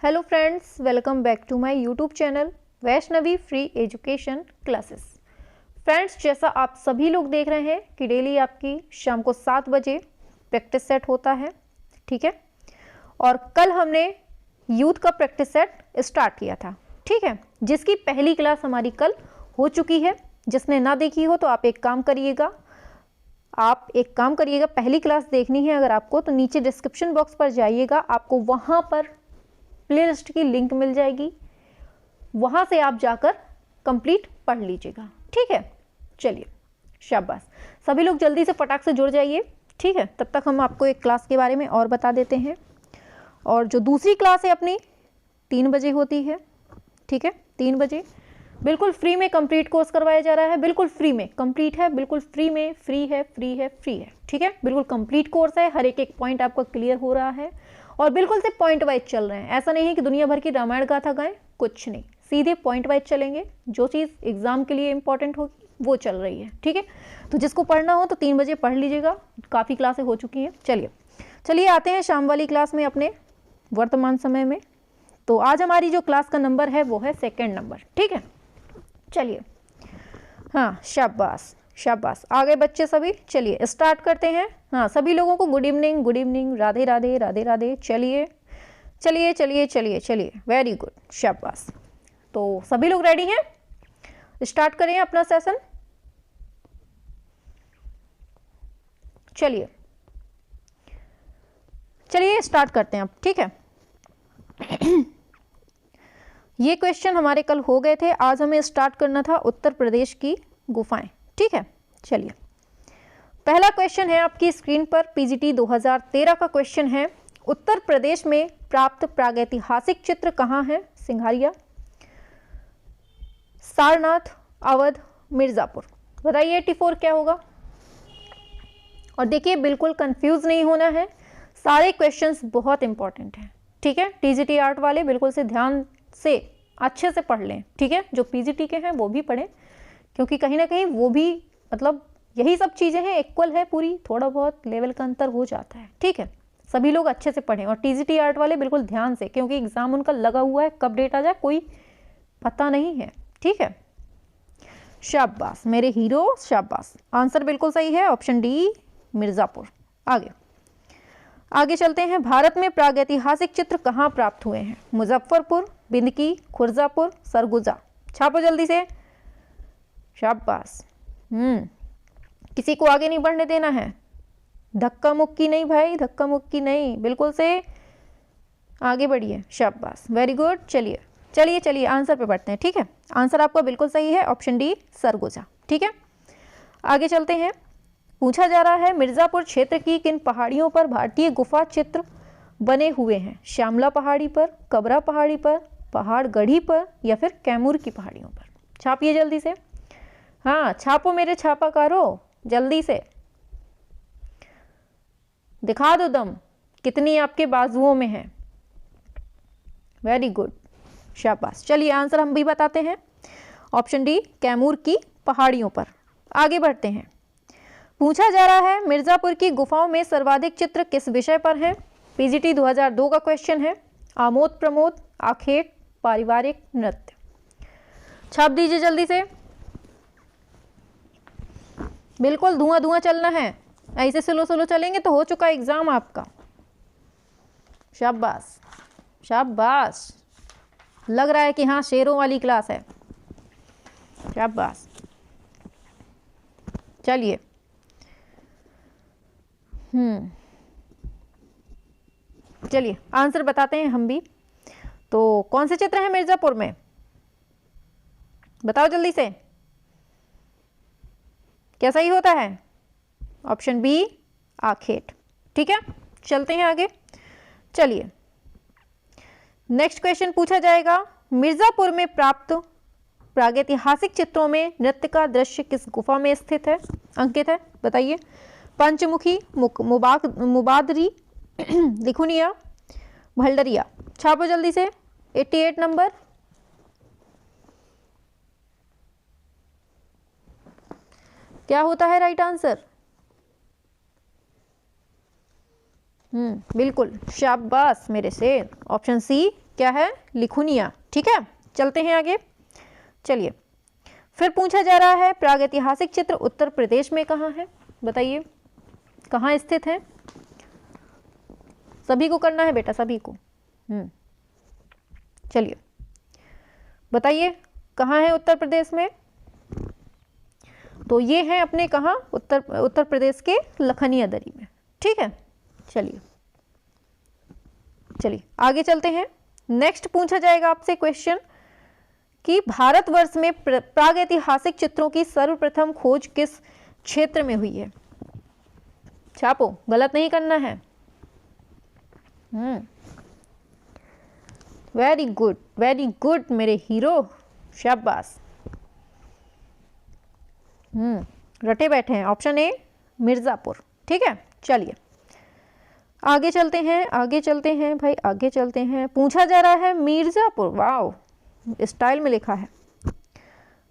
Hello friends, welcome back to my YouTube channel Vaishnavi free education classes. Friends, जैसा आप सभी लोग देख रहे हैं कि डेली आपकी शाम को 7 बजे प्रैक्टिस सेट होता है, ठीक है। और कल हमने यूथ का प्रैक्टिस सेट स्टार्ट किया था, ठीक है, जिसकी पहली क्लास हमारी कल हो चुकी है। जिसने ना देखी हो तो आप एक काम करिएगा, पहली क्लास देखनी है अगर आपको तो नीचे डिस्क्रिप्शन बॉक्स पर जाइएगा, आपको वहाँ पर प्लेलिस्ट की लिंक मिल जाएगी, वहाँ से आप जाकर कंप्लीट पढ़ लीजिएगा, ठीक है। चलिए, शाबाश, सभी लोग जल्दी से फटाक से जुड़ जाइए, ठीक है। तब तक हम आपको एक क्लास के बारे में और बता देते हैं। और जो दूसरी क्लास है अपनी 3 बजे होती है, ठीक है। 3 बजे बिल्कुल फ्री में कंप्लीट कोर्स करवाया जा रहा है, बिल्कुल फ्री में कंप्लीट है, बिल्कुल फ्री में, फ्री है, ठीक है। बिल्कुल कंप्लीट कोर्स है, हर एक पॉइंट आपका क्लियर हो रहा है और बिल्कुल से पॉइंट वाइज चल रहे हैं। ऐसा नहीं है कि दुनिया भर की रामायण गाथा गाएं, कुछ नहीं, सीधे पॉइंट वाइज चलेंगे। जो चीज़ एग्जाम के लिए इंपॉर्टेंट होगी वो चल रही है, ठीक है। तो जिसको पढ़ना हो तो 3 बजे पढ़ लीजिएगा, काफ़ी क्लासें हो चुकी हैं। चलिए आते हैं शाम वाली क्लास में अपने वर्तमान समय में। तो आज हमारी जो क्लास का नंबर है वो है 2nd नंबर, ठीक है। चलिए, हाँ, शाबाश शाबाश, आ गए बच्चे सभी। चलिए स्टार्ट करते हैं। हाँ, सभी लोगों को गुड इवनिंग, राधे राधे, राधे राधे। चलिए, वेरी गुड, शाबाश। तो सभी लोग रेडी हैं, स्टार्ट करें अपना सेशन। चलिए स्टार्ट करते हैं अब, ठीक है। ये क्वेश्चन हमारे कल हो गए थे, आज हमें स्टार्ट करना था उत्तर प्रदेश की गुफाएं, ठीक है। चलिए, पहला क्वेश्चन है आपकी स्क्रीन पर, पीजीटी 2013 का क्वेश्चन है। उत्तर प्रदेश में प्राप्त प्रागैतिहासिक चित्र कहाँ है? सिंघारिया, सारनाथ, अवध, मिर्जापुर। बताइए 84 क्या होगा? और देखिए, बिल्कुल कंफ्यूज नहीं होना है, सारे क्वेश्चंस बहुत इंपॉर्टेंट हैं, ठीक है। टीजीटी आर्ट वाले बिल्कुल से ध्यान से अच्छे से पढ़ लें, ठीक है। जो पीजीटी के हैं वो भी पढ़ें, क्योंकि कहीं ना कहीं वो भी मतलब यही सब चीज़ें हैं, इक्वल है पूरी, थोड़ा बहुत लेवल का अंतर हो जाता है, ठीक है। सभी लोग अच्छे से पढ़ें और टीजीटी आर्ट वाले बिल्कुल ध्यान से, क्योंकि एग्जाम उनका लगा हुआ है, कब डेट आ जाए कोई पता नहीं है, ठीक है। शाबाश मेरे हीरो, शाबाश। आंसर बिल्कुल सही है, ऑप्शन डी मिर्जापुर। आगे चलते हैं। भारत में प्रागैतिहासिक चित्र कहाँ प्राप्त हुए हैं? मुजफ्फरपुर, बिंदकी, खुर्जापुर, सरगुजा। छापो जल्दी से, शाबाश। किसी को आगे नहीं बढ़ने देना है, धक्का मुक्की नहीं भाई, धक्का मुक्की नहीं, बिल्कुल से आगे बढ़िए, शाबाश, वेरी गुड। चलिए आंसर पे बढ़ते हैं, ठीक है। आंसर आपका बिल्कुल सही है, ऑप्शन डी सरगुजा, ठीक है। आगे चलते हैं। पूछा जा रहा है, मिर्जापुर क्षेत्र की किन पहाड़ियों पर भारतीय गुफा चित्र बने हुए हैं? श्यामला पहाड़ी पर, कबरा पहाड़ी पर, पहाड़ गढ़ी पर, या फिर कैमूर की पहाड़ियों पर? छापिए जल्दी से, हाँ छापो मेरे छापाकारों, जल्दी से दिखा दो दम, कितनी आपके बाजुओं में है। वेरी गुड, शाबाश। चलिए आंसर हम भी बताते हैं, ऑप्शन डी कैमूर की पहाड़ियों पर। आगे बढ़ते हैं। पूछा जा रहा है, मिर्जापुर की गुफाओं में सर्वाधिक चित्र किस विषय पर हैं? पीजीटी 2002 का क्वेश्चन है। आमोद प्रमोद, आखेट, पारिवारिक, नृत्य। छाप दीजिए जल्दी से, बिल्कुल धुआं चलना है, ऐसे स्लो चलेंगे तो हो चुका एग्जाम आपका। शाबाश शाबाश, लग रहा है कि हाँ शेरों वाली क्लास है, शाबाश। चलिए, चलिए आंसर बताते हैं हम भी। तो कौन से चित्र हैं मिर्जापुर में? बताओ जल्दी से, क्या सही होता है? ऑप्शन बी आखेट, ठीक है। चलते हैं आगे। चलिए, नेक्स्ट क्वेश्चन पूछा जाएगा, मिर्जापुर में प्राप्त प्रागैतिहासिक चित्रों में नृत्य का दृश्य किस गुफा में स्थित है, अंकित है? बताइए। पंचमुखी, मुबादरी, लिखुनिया, भल्डरिया। छापो जल्दी से, 88 नंबर। क्या होता है राइट आंसर? बिल्कुल शाबाश मेरे से, ऑप्शन सी क्या है, लिखुनिया। ठीक है, चलते हैं आगे। चलिए, फिर पूछा जा रहा है प्रागैतिहासिक चित्र उत्तर प्रदेश में कहाँ है, बताइए कहाँ स्थित है। सभी को करना है बेटा, सभी को। चलिए बताइए कहाँ है उत्तर प्रदेश में। तो ये है अपने कहाँ, उत्तर प्रदेश के लखनिया दरी में। ठीक है, चलिए चलिए आगे चलते हैं। नेक्स्ट पूछा जाएगा आपसे क्वेश्चन कि भारतवर्ष में प्रागैतिहासिक चित्रों की सर्वप्रथम खोज किस क्षेत्र में हुई है। छापो, गलत नहीं करना है। वेरी गुड मेरे हीरो, शाबाश। रटे बैठे हैं। Option A Mirzapur. ठीक है, चलिए आगे चलते हैं, आगे चलते हैं भाई, आगे चलते हैं। पूछा जा रहा है मिर्जापुर, वाओ स्टाइल में लिखा है,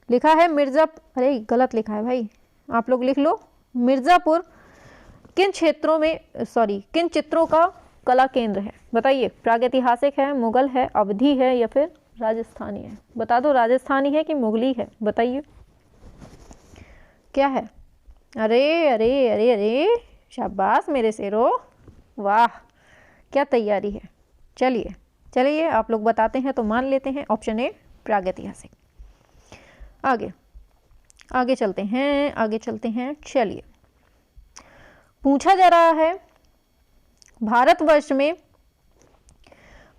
लिखा है मिर्जा, अरे गलत लिखा है भाई, आप लोग लिख लो मिर्जापुर किन क्षेत्रों में, सॉरी किन चित्रों का कला केंद्र है, बताइए। प्रागैतिहासिक है, मुगल है, अवधी है या फिर राजस्थानी है। बता दो राजस्थानी है कि मुगली है, बताइए क्या है। अरे अरे अरे अरे शाबाश मेरे शेरो, वाह क्या तैयारी है। चलिए चलिए आप लोग बताते हैं तो मान लेते हैं ऑप्शन ए प्रागैतिहासिक। आगे आगे चलते हैं, आगे चलते हैं। चलिए पूछा जा रहा है भारतवर्ष में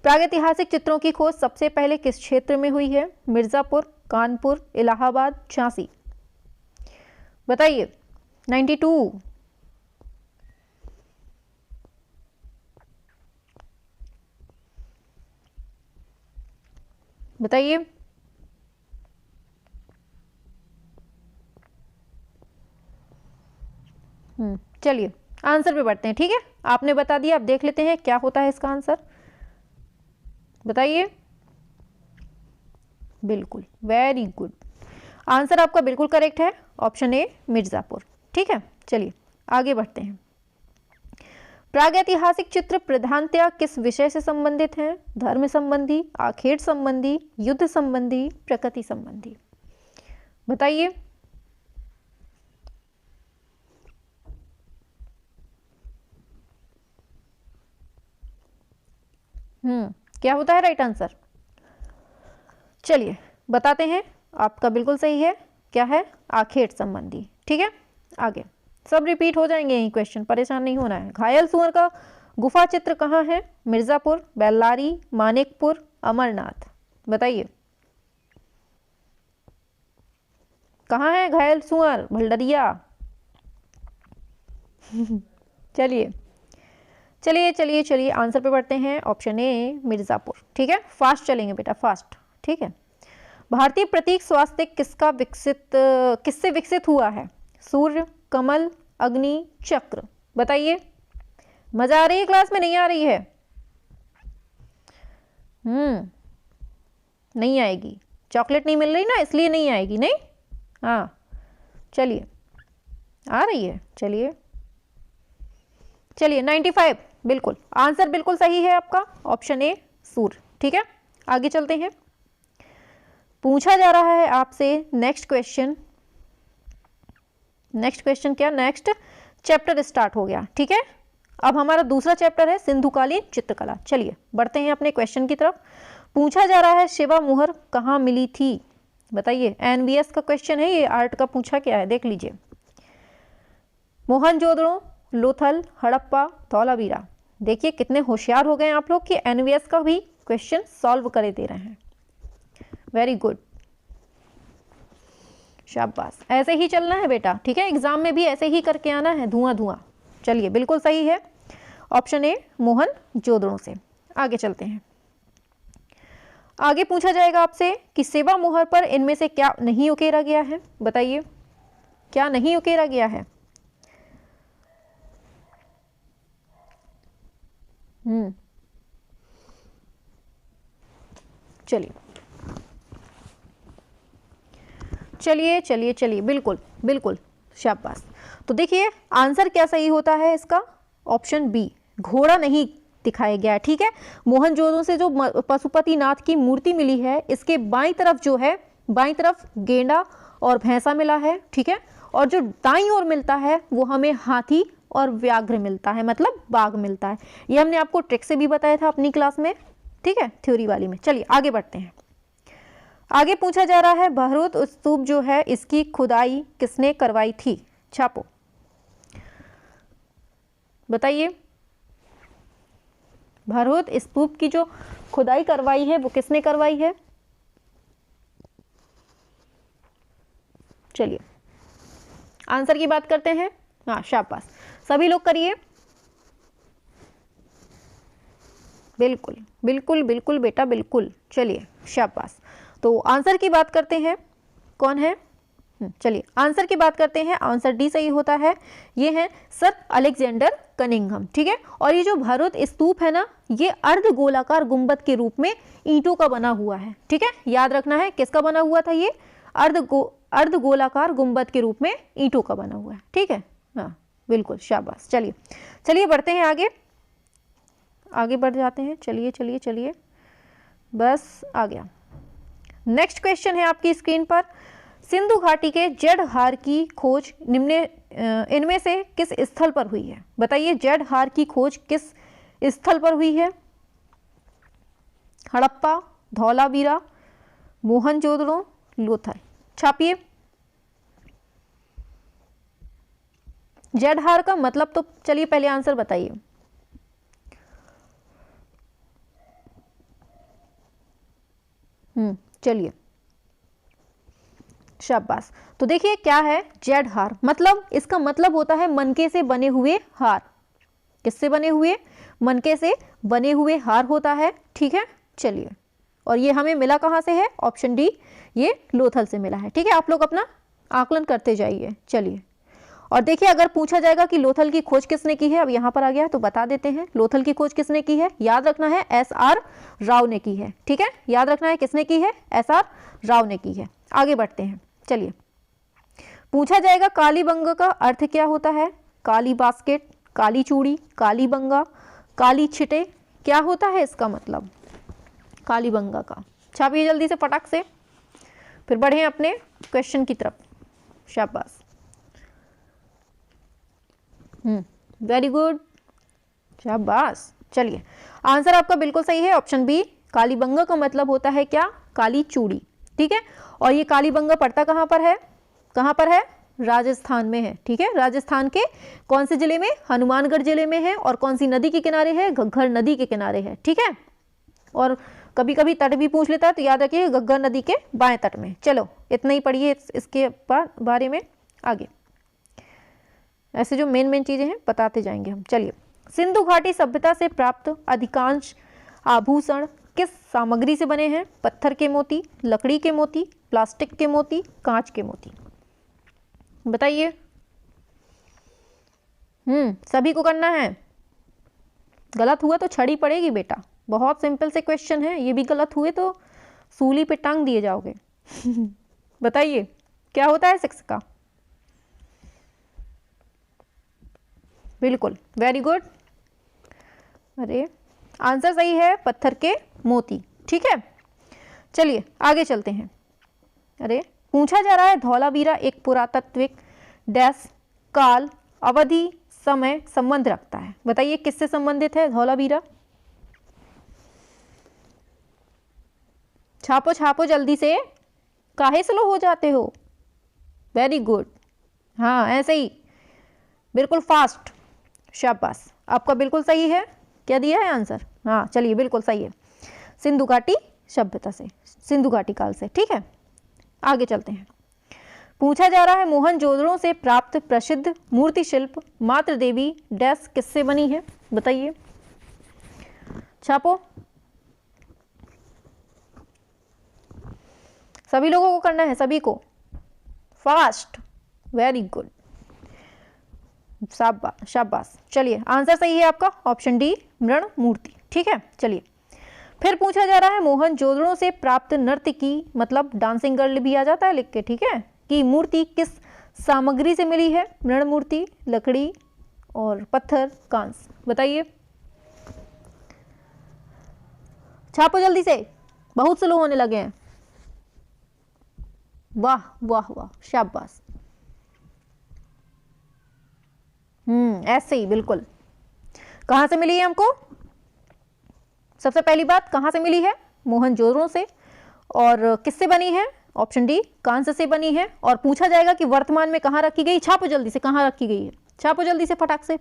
प्रागैतिहासिक चित्रों की खोज सबसे पहले किस क्षेत्र में हुई है। मिर्जापुर, कानपुर, इलाहाबाद, झांसी, बताइए। 92, बताइए। चलिए आंसर पे बढ़ते हैं। ठीक है, आपने बता दिया, अब देख लेते हैं क्या होता है इसका आंसर, बताइए। बिल्कुल, वेरी गुड, आंसर आपका बिल्कुल करेक्ट है, ऑप्शन ए मिर्जापुर। ठीक है, चलिए आगे बढ़ते हैं। प्रागैतिहासिक चित्र प्रधानतया किस विषय से संबंधित हैं। धर्म संबंधी, आखेट संबंधी, युद्ध संबंधी, प्रकृति संबंधी, बताइए। क्या होता है राइट आंसर, चलिए बताते हैं। आपका बिल्कुल सही है, क्या है, आखेट संबंधी। ठीक है, आगे सब रिपीट हो जाएंगे यही क्वेश्चन, परेशान नहीं होना है। घायल सुअर का गुफा चित्र कहाँ है। मिर्जापुर, बेल्लारी, मानिकपुर, अमरनाथ, बताइए कहाँ है घायल सुअर, भल्डरिया। चलिए चलिए चलिए चलिए आंसर पे बढ़ते हैं, ऑप्शन ए मिर्जापुर। ठीक है, फास्ट चलेंगे बेटा, फास्ट। ठीक है, भारतीय प्रतीक स्वास्तिक किससे विकसित हुआ है। सूर्य, कमल, अग्नि, चक्र, बताइए। मजा आ रही है क्लास में, नहीं आ रही है। नहीं आएगी, चॉकलेट नहीं मिल रही ना, इसलिए नहीं आएगी। नहीं, हाँ चलिए आ रही है। चलिए चलिए 95, बिल्कुल आंसर बिल्कुल सही है आपका, ऑप्शन ए सूर्य। ठीक है, आगे चलते हैं। पूछा जा रहा है आपसे नेक्स्ट क्वेश्चन, नेक्स्ट क्वेश्चन क्या, नेक्स्ट चैप्टर स्टार्ट हो गया। ठीक है, अब हमारा दूसरा चैप्टर है सिंधुकालीन चित्रकला। चलिए बढ़ते हैं अपने क्वेश्चन की तरफ। पूछा जा रहा है शिवा मुहर कहाँ मिली थी, बताइए। एनबीएस का क्वेश्चन है ये, आर्ट का पूछा क्या है, देख लीजिए। मोहनजोदड़ो, लोथल, हड़प्पा, धौलावीरा। देखिए कितने होशियार हो गए आप लोग कि एनवीएस का भी क्वेश्चन सॉल्व करे दे रहे हैं। वेरी गुड, शाबाश, ऐसे ही चलना है बेटा। ठीक है, एग्जाम में भी ऐसे ही करके आना है, धुआं धुआं। चलिए बिल्कुल सही है, ऑप्शन ए मोहनजोदड़ो से। आगे चलते हैं। आगे पूछा जाएगा आपसे कि सेवा मुहर पर इनमें से क्या नहीं उकेरा गया है, बताइए क्या नहीं उकेरा गया है। चलिए चलिए चलिए चलिए, बिल्कुल बिल्कुल, शाबाश। तो देखिए आंसर क्या सही होता है इसका, ऑप्शन बी, घोड़ा नहीं दिखाया गया है। ठीक है, मोहनजोदड़ो से जो पशुपतिनाथ की मूर्ति मिली है, इसके बाईं तरफ जो है, बाईं तरफ गेंडा और भैंसा मिला है। ठीक है, और जो दाईं ओर मिलता है वो हमें हाथी और व्याघ्र मिलता है, मतलब बाघ मिलता है। ये हमने आपको ट्रिक से भी बताया था अपनी क्लास में। ठीक है, थ्योरी वाली में। चलिए आगे बढ़ते हैं। आगे पूछा जा रहा है, भरहुत स्तूप जो है इसकी खुदाई किसने करवाई थी? छापो, बताइए। भरहुत स्तूप की जो खुदाई करवाई है वो किसने करवाई है? चलिए आंसर की बात करते हैं। हाँ, शाबाश, सभी लोग करिए। बिल्कुल बिल्कुल बिल्कुल बेटा, बिल्कुल। चलिए शाबाश। तो आंसर की बात करते हैं, कौन है? चलिए आंसर की बात करते हैं। आंसर डी सही होता है। ये है सर अलेक्जेंडर कनिंघम। ठीक है, और ये जो भरहुत स्तूप है ना, ये अर्ध गोलाकार गुंबद के रूप में ईंटों का बना हुआ है। ठीक है, याद रखना है किसका बना हुआ था ये? अर्ध गोलाकार गुंबद के रूप में ईंटों का बना हुआ है। ठीक है, हाँ बिल्कुल, शाबाश। चलिए चलिए बढ़ते हैं आगे, आगे बढ़ जाते हैं। चलिए चलिए चलिए, बस आ गया। नेक्स्ट क्वेश्चन है आपकी स्क्रीन पर, सिंधु घाटी के जड़ हार की खोज इनमें से किस स्थल पर हुई है? बताइए, जड़ हार की खोज किस स्थल पर हुई है? हड़प्पा, धौलावीरा, मोहनजोदड़ो, लोथल। छापिए। जड़ हार का मतलब तो चलिए पहले आंसर बताइए। चलिए शाबाश। तो देखिए क्या है जड़ हार, मतलब इसका मतलब होता है मनके से बने हुए हार। किससे बने हुए? मनके से बने हुए हार होता है। ठीक है, चलिए, और ये हमें मिला कहाँ से है? ऑप्शन डी, ये लोथल से मिला है। ठीक है, आप लोग अपना आकलन करते जाइए। चलिए, और देखिए अगर पूछा जाएगा कि लोथल की खोज किसने की है, अब यहाँ पर आ गया तो बता देते हैं। लोथल की खोज किसने की है? याद रखना है SR राव ने की है। ठीक है, याद रखना है किसने की है? SR राव ने की है। आगे बढ़ते हैं। चलिए, पूछा जाएगा कालीबंगा का अर्थ क्या होता है? काली बास्केट, काली चूड़ी, कालीबंगा, काली छिटे, क्या होता है इसका मतलब कालीबंगा का? छापिए जल्दी से फटाक से, फिर बढ़े अपने क्वेश्चन की तरफ। शाबाश, वेरी गुड, शाबाश। चलिए आंसर आपका बिल्कुल सही है, ऑप्शन बी। कालीबंगा का मतलब होता है क्या? काली चूड़ी। ठीक है, और ये कालीबंगा पड़ता कहाँ पर है? कहाँ पर है? राजस्थान में है। ठीक है, राजस्थान के कौन से जिले में? हनुमानगढ़ जिले में है। और कौन सी नदी के किनारे है? घग्गर नदी के किनारे है। ठीक है, और कभी कभी तट भी पूछ लेता है, तो याद रखिए घग्गर नदी के बाएं तट में। चलो इतना ही पढ़िए इसके बारे में, आगे ऐसे जो मेन चीजें हैं बताते जाएंगे हम। चलिए, सिंधु घाटी सभ्यता से प्राप्त अधिकांश आभूषण किस सामग्री से बने हैं? पत्थर के मोती, लकड़ी के मोती, प्लास्टिक के मोती, कांच के मोती। बताइए। सभी को करना है, गलत हुआ तो छड़ी पड़ेगी बेटा। बहुत सिंपल से क्वेश्चन है, ये भी गलत हुए तो सूली पे टांग दिए जाओगे। बताइए क्या होता है 6 का? बिल्कुल, वेरी गुड। अरे आंसर सही है, पत्थर के मोती। ठीक है, चलिए आगे चलते हैं। अरे पूछा जा रहा है धौलावीरा एक पुरातात्विक डैश काल अवधि समय संबंध रखता है। बताइए किससे संबंधित है धौलावीरा? छापो छापो जल्दी से, काहे स्लो हो जाते हो? वेरी गुड, हाँ ऐसे ही बिल्कुल फास्ट। शाबाश, आपका बिल्कुल सही है। क्या दिया है आंसर? हाँ चलिए बिल्कुल सही है, सिंधु घाटी सभ्यता से, सिंधु घाटी काल से। ठीक है, आगे चलते हैं। पूछा जा रहा है मोहनजोदड़ो से प्राप्त प्रसिद्ध मूर्ति शिल्प मातृ देवी डैश किससे बनी है? बताइए, छापो। सभी लोगों को करना है, सभी को, फास्ट, वेरी गुड, शाबाश शाबाश। चलिए आंसर सही है आपका, ऑप्शन डी मृण मूर्ति। ठीक है, चलिए फिर पूछा जा रहा है मोहनजोदड़ो से प्राप्त नर्तकी की, मतलब डांसिंग गर्ल भी आ जाता है लिख के, ठीक है, की मूर्ति किस सामग्री से मिली है? मृण मूर्ति, लकड़ी और पत्थर, कांस। बताइए। छापो जल्दी से, बहुत स्लो होने लगे हैं। वाह वाह वाह, शाबाश। ऐसे ही बिल्कुल। कहां से मिली है हमको? सबसे पहली बात, कहां से मिली है? मोहनजोदड़ो से। और किससे बनी है? ऑप्शन डी, कांस्य से बनी है। और पूछा जाएगा कि वर्तमान में कहां रखी गई? छापो जल्दी से, कहां रखी गई है? छापो जल्दी से फटाक से,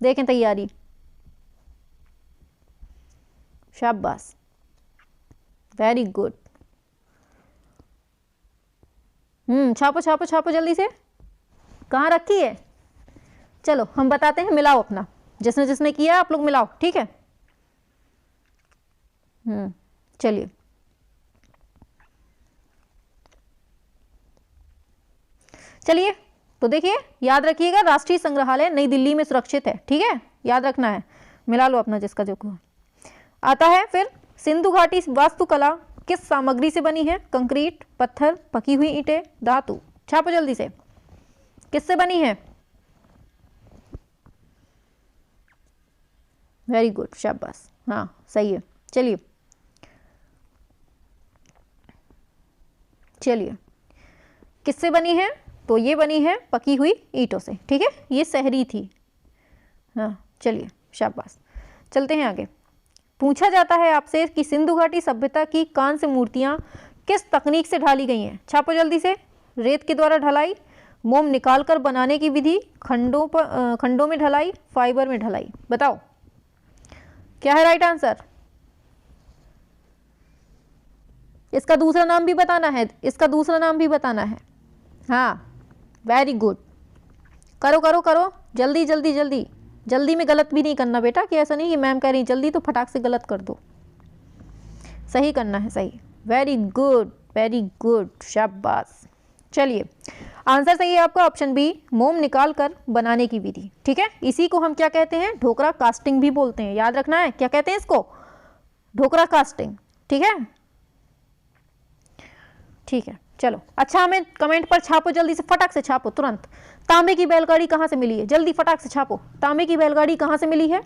देखें तैयारी। शाबाश, वेरी गुड। छापो छापो छापो जल्दी से, कहां रखी है? चलो हम बताते हैं, मिलाओ अपना, जिसने जिसने किया आप लोग मिलाओ, ठीक है। चलिए, चलिए तो देखिए, याद रखिएगा, राष्ट्रीय संग्रहालय नई दिल्ली में सुरक्षित है, ठीक है, याद रखना है। मिला लो अपना जिसका जो आता है। फिर सिंधु घाटी वास्तुकला किस सामग्री से बनी है? कंक्रीट, पत्थर, पकी हुई ईंटें, धातु। छापो जल्दी से, किससे बनी है? वेरी गुड, शाबाश, हाँ सही है। चलिए चलिए, किससे बनी है? तो ये बनी है पकी हुई ईंटों से, ठीक है, ये शहरी थी। हाँ चलिए, शाबाश। चलते हैं आगे। पूछा जाता है आपसे कि सिंधु घाटी सभ्यता की कांस्य मूर्तियां किस तकनीक से ढाली गई हैं? छापो जल्दी से। रेत के द्वारा ढलाई, मोम निकालकर बनाने की विधि, खंडों में ढलाई, फाइबर में ढलाई। बताओ क्या है राइट आंसर? इसका दूसरा नाम भी बताना है, इसका दूसरा नाम भी बताना है। हाँ वेरी गुड, करो करो करो, जल्दी जल्दी जल्दी। जल्दी में गलत भी नहीं करना बेटा, कि ऐसा नहीं कि मैम कह रही जल्दी तो फटाक से गलत कर दो, सही करना है, सही। वेरी गुड, शाबाश। चलिए, आंसर सही है आपका ऑप्शन बी, मोम निकाल कर बनाने की विधि, ठीक है। इसी को हम क्या कहते हैं? ढोकरा कास्टिंग भी बोलते हैं, याद रखना है, क्या कहते हैं इसको? ढोकरा कास्टिंग, ठीक है, ठीक है। चलो अच्छा, हमें कमेंट पर छापो जल्दी से, फटाक से छापो तुरंत। तांबे की बैलगाड़ी कहां से मिली है? जल्दी फटाक से छापो, तांबे की बैलगाड़ी कहां से मिली है?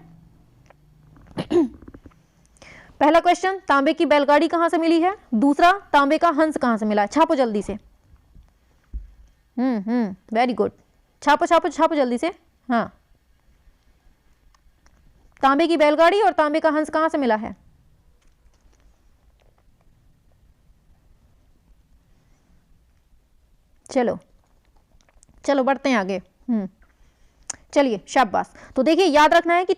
पहला क्वेश्चन, तांबे की बैलगाड़ी कहां से मिली है? दूसरा, तांबे का हंस कहां से मिला है? छापो जल्दी से। वेरी गुड, छापो छापो छापो जल्दी से। हाँ, तांबे की बैलगाड़ी और तांबे का हंस कहां से मिला है? चलो चलो बढ़ते हैं आगे। चलिए, शाबाश। तो देखिए, याद रखना है कि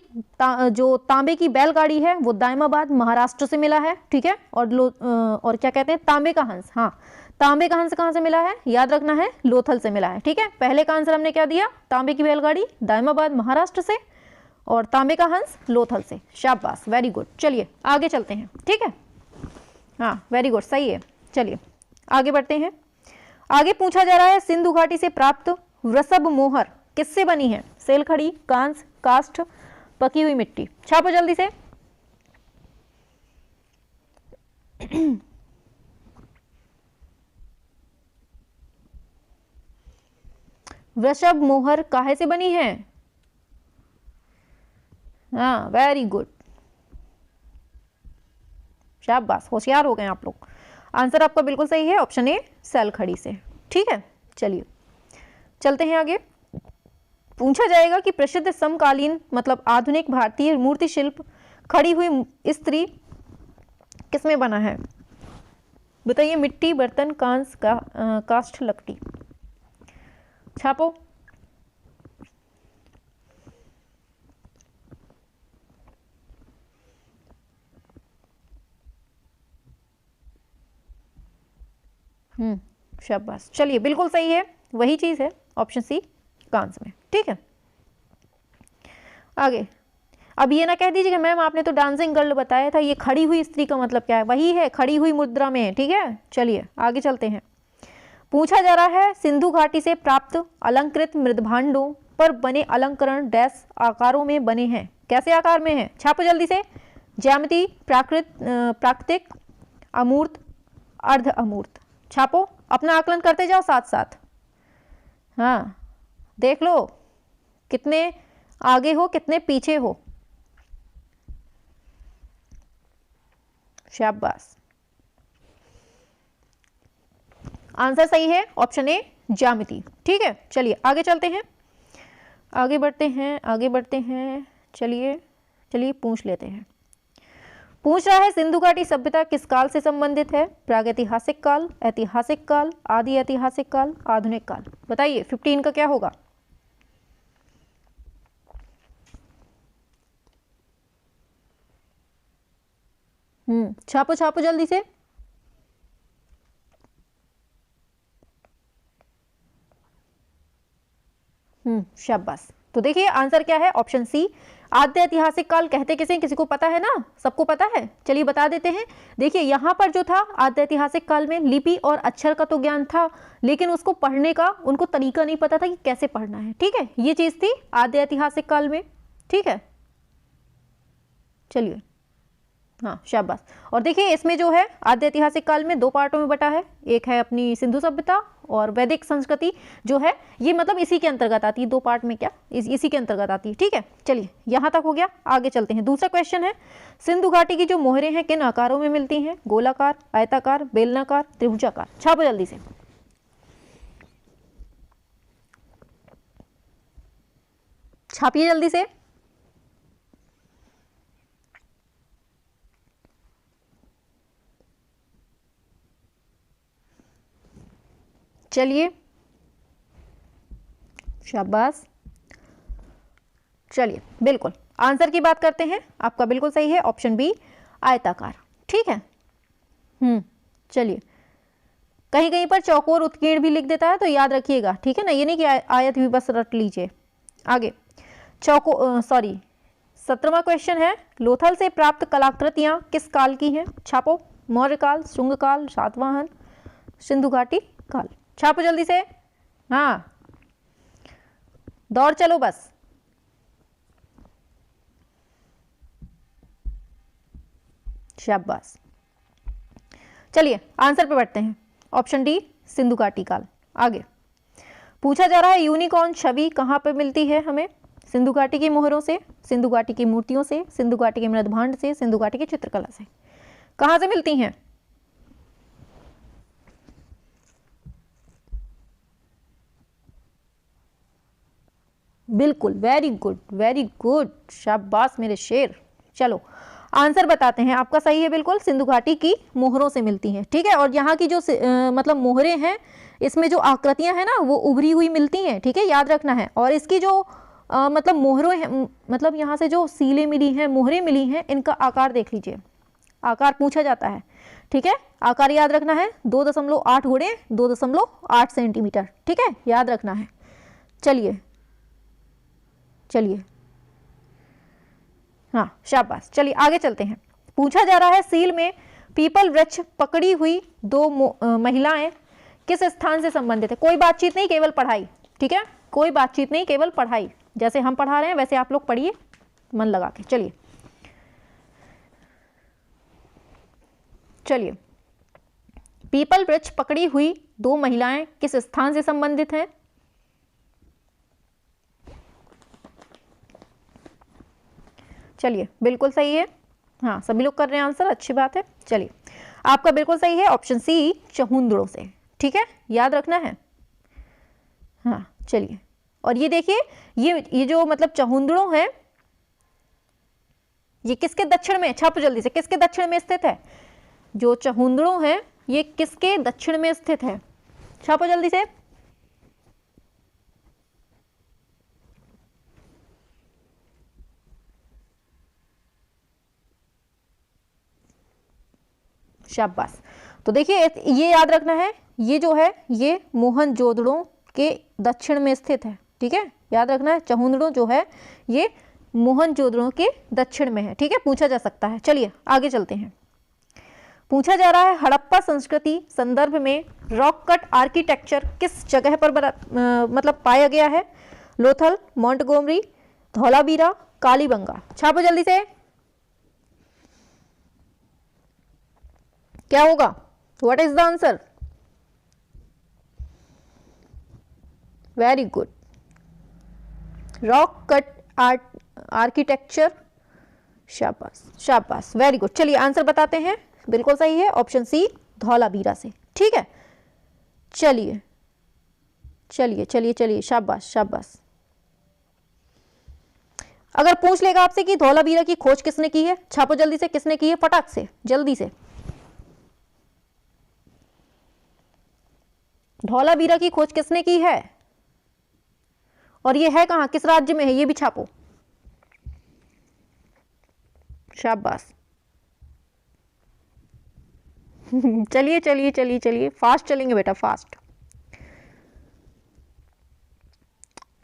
जो तांबे की बैलगाड़ी है वो दायमाबाद महाराष्ट्र से मिला है, ठीक है। और क्या कहते हैं? तांबे का हंस, हाँ, तांबे का हंस कहां से मिला है? याद रखना है, लोथल से मिला है, ठीक है। पहले का आंसर हमने क्या दिया? तांबे की बैलगाड़ी दायमाबाद महाराष्ट्र से, और तांबे का हंस लोथल से। शाबाश, वेरी गुड। चलिए आगे चलते हैं, ठीक है। हाँ वेरी गुड, सही है। चलिए आगे बढ़ते हैं। आगे पूछा जा रहा है, सिंधु घाटी से प्राप्त वृषभ मोहर किससे बनी है? सेलखड़ी, कांस, काष्ठ, पकी हुई मिट्टी। छापो जल्दी से। वृषभ मोहर काहे से बनी है? हाँ वेरी गुड, शाबाश, होशियार हो गए आप लोग। आंसर आपका बिल्कुल सही है, ऑप्शन ए, सेलखड़ी से, ठीक है। चलिए चलते हैं आगे। पूछा जाएगा कि प्रसिद्ध समकालीन मतलब आधुनिक भारतीय मूर्ति शिल्प खड़ी हुई स्त्री किसमें बना है? बताइए। मिट्टी, बर्तन, कांस, काष्ठ, लकड़ी। छापो। शाबाश, चलिए बिल्कुल सही है, वही चीज है, ऑप्शन सी, कांस में, ठीक है। आगे, अब ये ना कह दीजिएगा मैम आपने तो डांसिंग गर्ल बताया था, ये खड़ी हुई स्त्री का मतलब क्या है? वही है, खड़ी हुई मुद्रा में है, ठीक है। चलिए आगे चलते हैं। पूछा जा रहा है, सिंधु घाटी से प्राप्त अलंकृत मृदभांडों पर बने अलंकरण डैश आकारों में बने हैं? कैसे आकार में है? छापो जल्दी से। ज्यामिति, प्राकृतिक, अमूर्त, अर्ध अमूर्त। छापो, अपना आकलन करते जाओ साथ साथ। हाँ देख लो कितने आगे हो, कितने पीछे हो। शाबाश, आंसर सही है ऑप्शन ए ज्यामिति। ठीक है, चलिए आगे चलते हैं, आगे बढ़ते हैं, आगे बढ़ते हैं। चलिए चलिए पूछ लेते हैं। पूछ रहा है सिंधु घाटी सभ्यता किस काल से संबंधित है? प्रागैतिहासिक काल, ऐतिहासिक काल, आदि ऐतिहासिक काल, आधुनिक काल। बताइए 15 का क्या होगा? छापो छापो जल्दी से। शाबाश। तो देखिए आंसर क्या है, ऑप्शन सी आद्य ऐतिहासिक काल कहते किसे, किसी को पता है ना? सबको पता है, चलिए बता देते हैं। देखिए यहाँ पर जो था आद्य ऐतिहासिक काल में लिपि और अक्षर का तो ज्ञान था, लेकिन उसको पढ़ने का उनको तरीका नहीं पता था कि कैसे पढ़ना है। ठीक है, ये चीज थी आद्य ऐतिहासिक काल में। ठीक है, चलिए हाँ शाबाश। और देखिए इसमें जो है आद्य ऐतिहासिक काल में 2 पार्टों में बटा है, एक है अपनी सिंधु सभ्यता और वैदिक संस्कृति जो है, ये मतलब इसी के अंतर्गत आती है। 2 पार्ट में क्या इसी के अंतर्गत आती है। ठीक है, चलिए यहाँ तक हो गया, आगे चलते हैं। दूसरा क्वेश्चन है सिंधु घाटी की जो मोहरें हैं किन आकारों में मिलती हैं? गोलाकार, आयताकार, बेलनाकार, त्रिभुजाकार। छापो जल्दी से। छापिए जल्दी से। चलिए शाबाश। चलिए बिल्कुल आंसर की बात करते हैं, आपका बिल्कुल सही है ऑप्शन बी आयताकार। ठीक है, चलिए कहीं कहीं पर चौकोर उत्कीर्ण भी लिख देता है तो याद रखिएगा। ठीक है ना, ये नहीं कि आयत भी बस रट लीजिए। आगे 17वां क्वेश्चन है लोथल से प्राप्त कलाकृतियां किस काल की हैं? छापो। मौर्य काल, शुंग काल, सातवाहन, सिंधु घाटी काल। छापो जल्दी से। हाँ दौड़ चलो बस। शाबाश। चलिए आंसर पे बढ़ते हैं, ऑप्शन डी सिंधु घाटी काल। आगे पूछा जा रहा है यूनिकॉर्न छवि कहां पे मिलती है हमें? सिंधु घाटी की मोहरों से, सिंधु घाटी की मूर्तियों से, सिंधु घाटी के मृदभांड से, सिंधु घाटी की चित्रकला से। कहां से मिलती हैं? बिल्कुल, वेरी गुड वेरी गुड, शाबाश मेरे शेर। चलो आंसर बताते हैं, आपका सही है बिल्कुल, सिंधु घाटी की मोहरों से मिलती हैं। ठीक है, और यहाँ की जो मतलब मोहरें हैं, इसमें जो आकृतियां हैं ना वो उभरी हुई मिलती हैं। ठीक है, याद रखना है। और इसकी जो मतलब मोहरों हैं, मतलब यहाँ से जो सीलें मिली हैं, मोहरें मिली हैं, इनका आकार देख लीजिए, आकार पूछा जाता है। ठीक है, आकार याद रखना है 2.8 गुणे 2.8 सेंटीमीटर। ठीक है, याद रखना है। चलिए चलिए हाँ शाबाश। चलिए आगे चलते हैं। पूछा जा रहा है सील में पीपल वृक्ष पकड़ी हुई 2 महिलाएं किस स्थान से संबंधित है? कोई बातचीत नहीं, केवल पढ़ाई। ठीक है, कोई बातचीत नहीं, केवल पढ़ाई। जैसे हम पढ़ा रहे हैं वैसे आप लोग पढ़िए मन लगा के। चलिए चलिए पीपल वृक्ष पकड़ी हुई 2 महिलाएं किस स्थान से संबंधित हैं? चलिए बिल्कुल सही है, हाँ सभी लोग कर रहे हैं आंसर, अच्छी बात है। चलिए आपका बिल्कुल सही है ऑप्शन सी चहुंदड़ों से। ठीक है, याद रखना है। हाँ चलिए, और ये देखिए ये जो मतलब चहुंदड़ों है, ये किसके दक्षिण में? छापो जल्दी से, किसके दक्षिण में स्थित है? जो चहुंदड़ों है ये किसके दक्षिण में स्थित है? छापो जल्दी से। शाबाश। तो देखिए ये याद रखना है, ये जो है ये मोहनजोदड़ो के दक्षिण में स्थित है। ठीक है, याद रखना है, चहुंदड़ो जो है ये मोहनजोदड़ो के दक्षिण में है। ठीक है, पूछा जा सकता है। चलिए आगे चलते हैं। पूछा जा रहा है हड़प्पा संस्कृति संदर्भ में रॉक कट आर्किटेक्चर किस जगह पर मतलब पाया गया है? लोथल, मोंटगोमरी, धौलावीरा, कालीबंगा। छापो जल्दी से। क्या होगा? What is the answer? Very good, rock cut architecture. शाबाश शाबाश, वेरी गुड। चलिए आंसर बताते हैं, बिल्कुल सही है, ऑप्शन सी धौलावीरा से। ठीक है, चलिए चलिए चलिए चलिए, शाबाश शाबाश। अगर पूछ लेगा आपसे कि धौलावीरा की खोज किसने की है, छापो जल्दी से, किसने की है, फटाक से जल्दी से। धौलावीरा की खोज किसने की है और ये है कहां, किस राज्य में है, ये भी छापो। शाबाश। चलिए चलिए चलिए चलिए, फास्ट चलेंगे बेटा, फास्ट।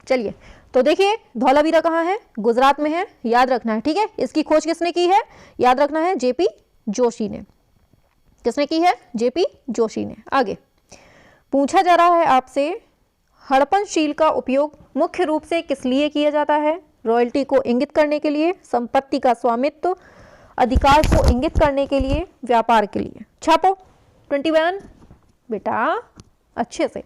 चलिए, तो देखिए धौलावीरा कहाँ है, गुजरात में है, याद रखना है। ठीक है, इसकी खोज किसने की है, याद रखना है, जेपी जोशी ने। किसने की है, जेपी जोशी ने। आगे पूछा जा रहा है आपसे, हड़पनशील का उपयोग मुख्य रूप से किस लिए किया जाता है, रॉयल्टी को इंगित करने के लिए, संपत्ति का स्वामित्व अधिकार को इंगित करने के लिए, व्यापार के लिए। छापो 21 बेटा, अच्छे से।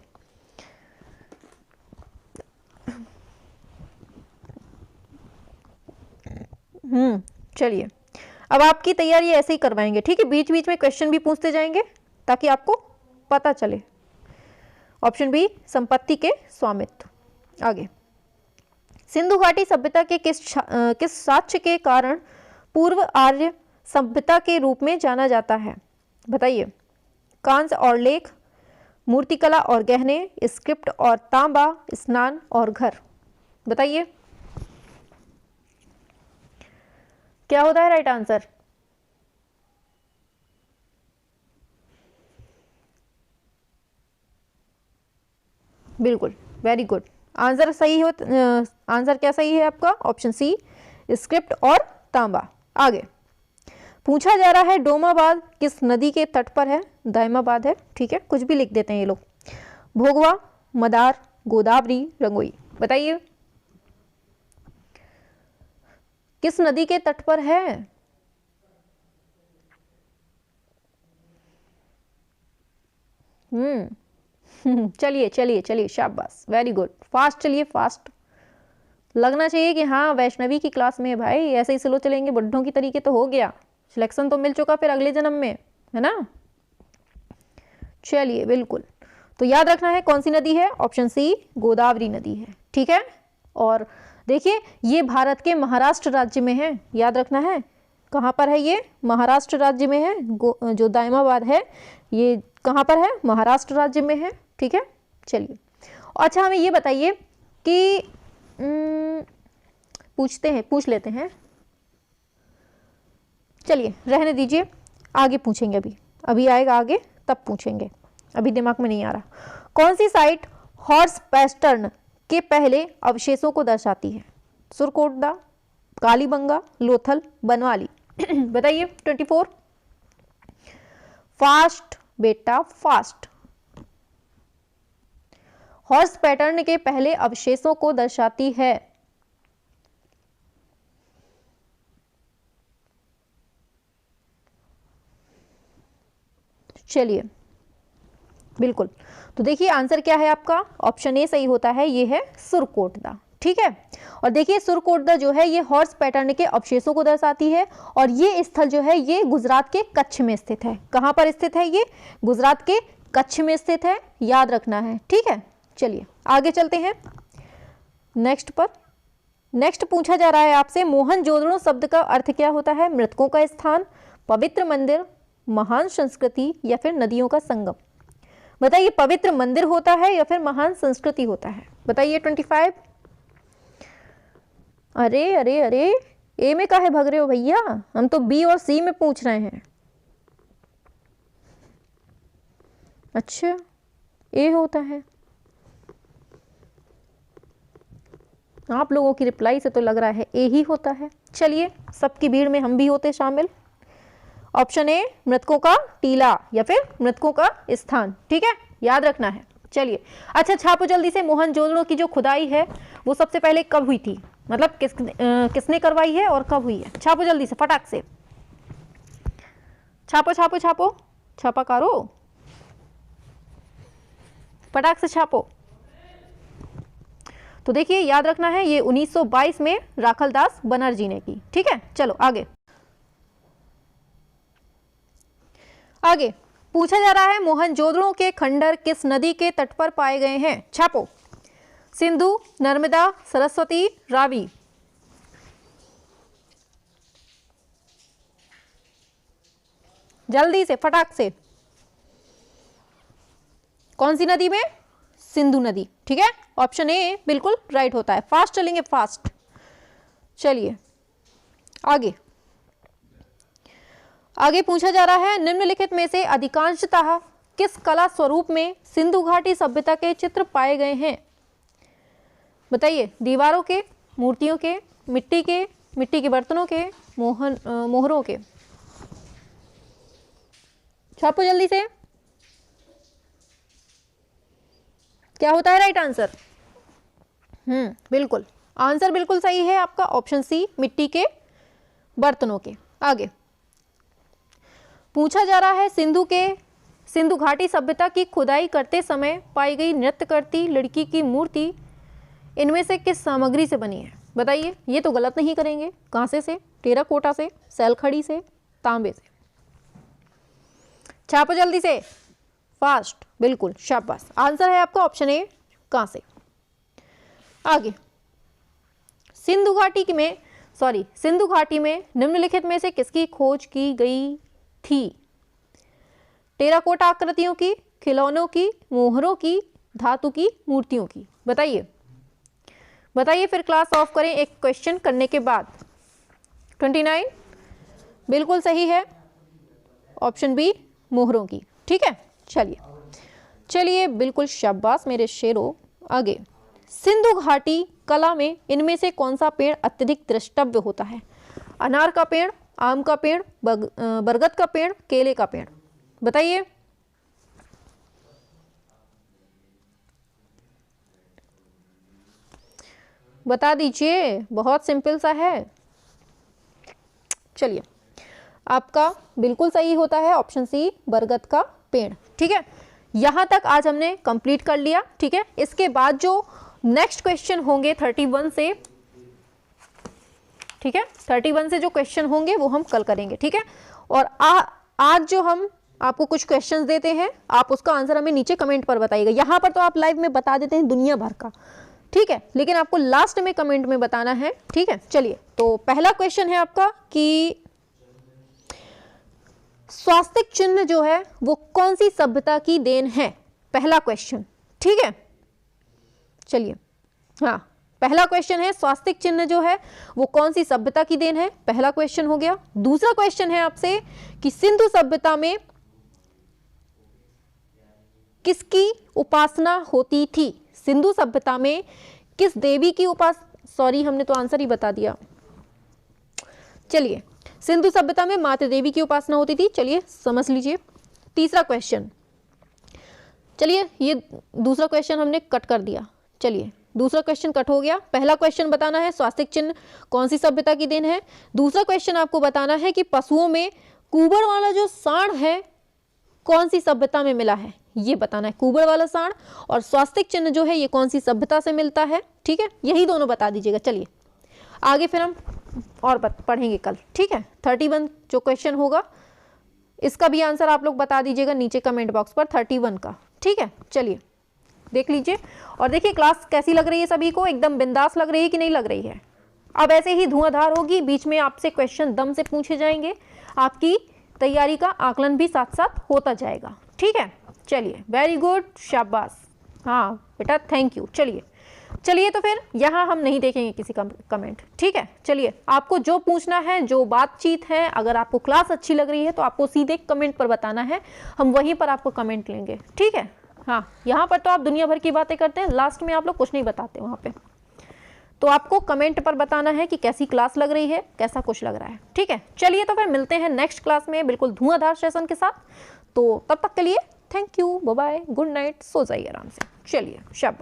चलिए, अब आपकी तैयारी ऐसे ही करवाएंगे। ठीक है, बीच बीच में क्वेश्चन भी पूछते जाएंगे ताकि आपको पता चले। ऑप्शन बी संपत्ति के स्वामित्व। आगे, सिंधु घाटी सभ्यता के किस साक्ष्य के कारण पूर्व आर्य सभ्यता के रूप में जाना जाता है, बताइए। कांस्य और लेख, मूर्तिकला और गहने, स्क्रिप्ट और तांबा, स्नान और घर। बताइए क्या होता है राइट आंसर। बिल्कुल, वेरी गुड। आंसर सही हो, आंसर क्या सही है आपका, ऑप्शन सी स्क्रिप्ट और तांबा। आगे पूछा जा रहा है, डोमाबाद किस नदी के तट पर है, दायमाबाद है। ठीक है, कुछ भी लिख देते हैं ये लोग। भोगवा, मदार, गोदावरी, रंगोई। बताइए किस नदी के तट पर है। चलिए चलिए चलिए, शाबाश, वेरी गुड, फास्ट चलिए, फास्ट। लगना चाहिए कि हाँ वैष्णवी की क्लास में है भाई, ऐसे ही स्लो चलेंगे बुड्ढों की तरीके तो हो गया, सिलेक्शन तो मिल चुका फिर अगले जन्म में, है ना। चलिए बिल्कुल, तो याद रखना है कौन सी नदी है, ऑप्शन सी गोदावरी नदी है। ठीक है, और देखिए ये भारत के महाराष्ट्र राज्य में है, याद रखना है कहाँ पर है, ये महाराष्ट्र राज्य में है। जो दायमाबाद है ये कहाँ पर है, महाराष्ट्र राज्य में है। ठीक है, चलिए। अच्छा हमें ये बताइए कि पूछ लेते हैं, चलिए रहने दीजिए, आगे पूछेंगे, अभी आएगा आगे तब पूछेंगे, अभी दिमाग में नहीं आ रहा। कौन सी साइट हॉर्स पैस्टर्न के पहले अवशेषों को दर्शाती है, सुरकोटदा, कालीबंगा, लोथल, बनवाली। बताइए 24, फास्ट बेटा फास्ट। हॉर्स पैटर्न के पहले अवशेषों को दर्शाती है। चलिए बिल्कुल, तो देखिए आंसर क्या है आपका, ऑप्शन ए सही होता है, ये है सुरकोटदा। ठीक है, और देखिए सुरकोटदा जो है ये हॉर्स पैटर्न के अवशेषों को दर्शाती है, और ये स्थल जो है ये गुजरात के कच्छ में स्थित है। कहां पर स्थित है, ये गुजरात के कच्छ में स्थित है, याद रखना है। ठीक है, चलिए आगे चलते हैं नेक्स्ट पर। नेक्स्ट पूछा जा रहा है आपसे, मोहनजोदड़ो शब्द का अर्थ क्या होता है, मृतकों का स्थान, पवित्र मंदिर, महान संस्कृति या फिर नदियों का संगम। बताइए पवित्र मंदिर होता है या फिर महान संस्कृति होता है। बताइए 25। अरे अरे अरे, ए में काहे भाग रहे हो भैया, हम तो बी और सी में पूछ रहे हैं। अच्छा ए होता है, आप लोगों की रिप्लाई से तो लग रहा है ए ही होता है। चलिए सबकी भीड़ में हम भी होते शामिल। ऑप्शन ए मृतकों का टीला या फिर मृतकों का स्थान। ठीक है, याद रखना है। चलिए अच्छा छापो जल्दी से, मोहनजोदड़ो की जो खुदाई है वो सबसे पहले कब हुई थी, मतलब किसने करवाई है और कब हुई है। छापो जल्दी से, फटाक से छापो छापो छापो, छापा कारो, फटाक से छापो। तो देखिए याद रखना है ये 1922 में राखलदास बनर्जी ने की। ठीक है, चलो आगे। आगे पूछा जा रहा है मोहनजोदड़ो के खंडहर किस नदी के तट पर पाए गए हैं? छापो। सिंधु, नर्मदा, सरस्वती, रावी। जल्दी से, फटाक से। कौन सी नदी में? सिंधु नदी। ठीक है, ऑप्शन ए बिल्कुल राइट होता है। फास्ट चलेंगे, फास्ट। चलिए आगे। आगे पूछा जा रहा है निम्नलिखित में से अधिकांशतः किस कला स्वरूप में सिंधु घाटी सभ्यता के चित्र पाए गए हैं? बताइए। दीवारों के, मूर्तियों के, मिट्टी के बर्तनों के, मोहरों के। छापो जल्दी से। क्या होता है राइट आंसर? बिल्कुल, आंसर बिल्कुल सही है आपका ऑप्शन सी, मिट्टी के बर्तनों के। आगे पूछा जा रहा है सिंधु घाटी सभ्यता की खुदाई करते समय पाई गई नृत्य करती लड़की की मूर्ति इनमें से किस सामग्री से बनी है? बताइए। ये तो गलत नहीं करेंगे। कांसे से, टेराकोटा से, सैलखड़ी से, तांबे से। छापो जल्दी से, फास्ट। बिल्कुल, शाबाश। आंसर है आपका ऑप्शन ए, कांसे। आगे सिंधु घाटी में निम्नलिखित में से किसकी खोज की गई थी? टेराकोटा आकृतियों की, खिलौनों की, मोहरों की, धातु की मूर्तियों की। बताइए बताइए, फिर क्लास ऑफ करें एक क्वेश्चन करने के बाद। 29 बिल्कुल सही है, ऑप्शन बी, मोहरों की। ठीक है, चलिए बिल्कुल, शाबाश मेरे शेरों। आगे सिंधु घाटी कला में इनमें से कौन सा पेड़ अत्यधिक द्रष्टव्य होता है? अनार का पेड़, आम का पेड़, बरगद का पेड़, केले का पेड़। बताइए। बता दीजिए, बहुत सिंपल सा है। चलिए, आपका बिल्कुल सही होता है ऑप्शन सी, बरगद का पेड़। ठीक है, यहां तक आज हमने कंप्लीट कर लिया। ठीक है, इसके बाद जो नेक्स्ट क्वेश्चन होंगे 31 से, ठीक है, 31 से जो क्वेश्चन होंगे वो हम कल करेंगे। ठीक है, और आज जो हम आपको कुछ क्वेश्चंस देते हैं, आप उसका आंसर हमें नीचे कमेंट पर बताइएगा। यहां पर तो आप लाइव में बता देते हैं दुनिया भर का, ठीक है, लेकिन आपको लास्ट में कमेंट में बताना है। ठीक है, चलिए, तो पहला क्वेश्चन है आपका कि स्वास्तिक चिन्ह जो है वो कौन सी सभ्यता की देन है? पहला क्वेश्चन। ठीक है, चलिए, हाँ, पहला क्वेश्चन है स्वास्तिक चिन्ह जो है वो कौन सी सभ्यता की देन है? पहला क्वेश्चन हो गया। दूसरा क्वेश्चन है आपसे कि सिंधु सभ्यता में किसकी उपासना होती थी? सिंधु सभ्यता में किस देवी की सॉरी, हमने तो आंसर ही बता दिया। चलिए, सिंधु सभ्यता में मातृ देवी की उपासना होती थी। चलिए समझ लीजिए। तीसरा क्वेश्चन, चलिए ये दूसरा क्वेश्चन हमने कट कर दिया। चलिए, दूसरा क्वेश्चन कट हो गया। पहला क्वेश्चन बताना है स्वास्तिक चिन्ह कौन सी सभ्यता की देन है। दूसरा क्वेश्चन आपको बताना है कि पशुओं में कुबड़ वाला जो सांड है कौन सी सभ्यता में मिला है, ये बताना है। कुबड़ वाला सांड और स्वास्तिक चिन्ह जो है ये कौन सी सभ्यता से मिलता है। ठीक है, यही दोनों बता दीजिएगा। चलिए आगे फिर हम और पढ़ेंगे कल। ठीक है, 31 जो क्वेश्चन होगा इसका भी आंसर आप लोग बता दीजिएगा नीचे कमेंट बॉक्स पर, 31 का। ठीक है, चलिए देख लीजिए और देखिए क्लास कैसी लग रही है सभी को। एकदम बिंदास लग रही है कि नहीं लग रही है? अब ऐसे ही धुआंधार होगी, बीच में आपसे क्वेश्चन दम से पूछे जाएंगे, आपकी तैयारी का आकलन भी साथ साथ होता जाएगा। ठीक है, चलिए, वेरी गुड, शाबाश। हाँ बेटा, थैंक यू। चलिए तो फिर यहाँ हम नहीं देखेंगे किसी का कमेंट। ठीक है, चलिए, आपको जो पूछना है, जो बातचीत है, अगर आपको क्लास अच्छी लग रही है तो आपको सीधे कमेंट पर बताना है, हम वहीं पर आपको कमेंट लेंगे। ठीक है, हाँ, यहाँ पर तो आप दुनिया भर की बातें करते हैं, लास्ट में आप लोग कुछ नहीं बताते वहाँ पे। तो आपको कमेंट पर बताना है कि कैसी क्लास लग रही है, कैसा कुछ लग रहा है। ठीक है, चलिए तो फिर मिलते हैं नेक्स्ट क्लास में बिल्कुल धुआंधार सेशन के साथ। तो तब तक के लिए thank you, bye bye, good night, सो जाइए आराम से। चलिए, शाबाश।